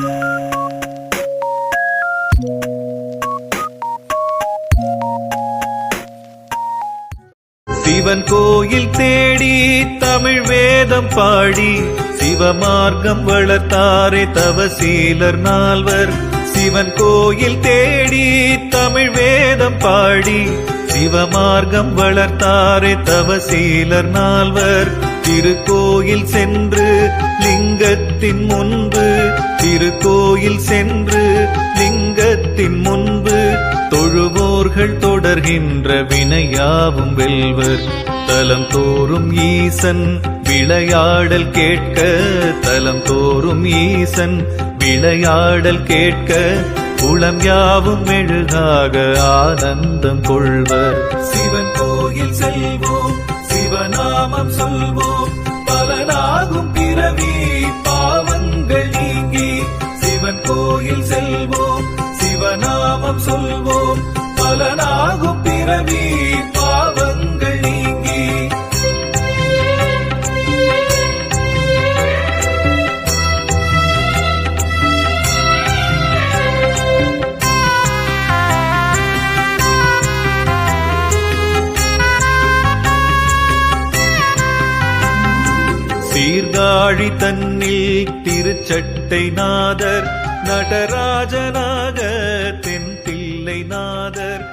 சிவன் கோயில் தேடி தமிழ் வேதம் பாடி சிவமார்க்கம் வளர்த்தாரே தவசீலர் நால்வர். சிவன் கோயில் தேடி தமிழ் வேதம் பாடி சிவமார்க்கம் வளர்த்தாரே தவசீலர் நால்வர். திருக்கோயில் சென்று லிங்கத்தின் முன்பு, திருக்கோயில் சென்று லிங்கத்தின் முன்பு தொழுவோர்கள் தொடர்கின்ற வினையாவும் வெல்வர். தலம் தோறும் ஈசன் விளையாடல் கேட்க, தலம் தோறும் ஈசன் விளையாடல் கேட்க குளம் யாவும் மெழுகாக ஆனந்தம் கொள்வர். சிவன் கோயில் செல்வோம், சிவநாமம் சொல்வோம், பலனாகும் பிறவி பாவங்கள் நீங்கி. சிவன் கோயில் செல்வோம், சிவநாமம் சொல்வோம், பலனாகும் பிறவி பாவங்கள் நீங்கி. சீர்காழி தன்னில் திருச்சட்டை நாதர், நடராஜனாக தென்தில்லை நாதர்,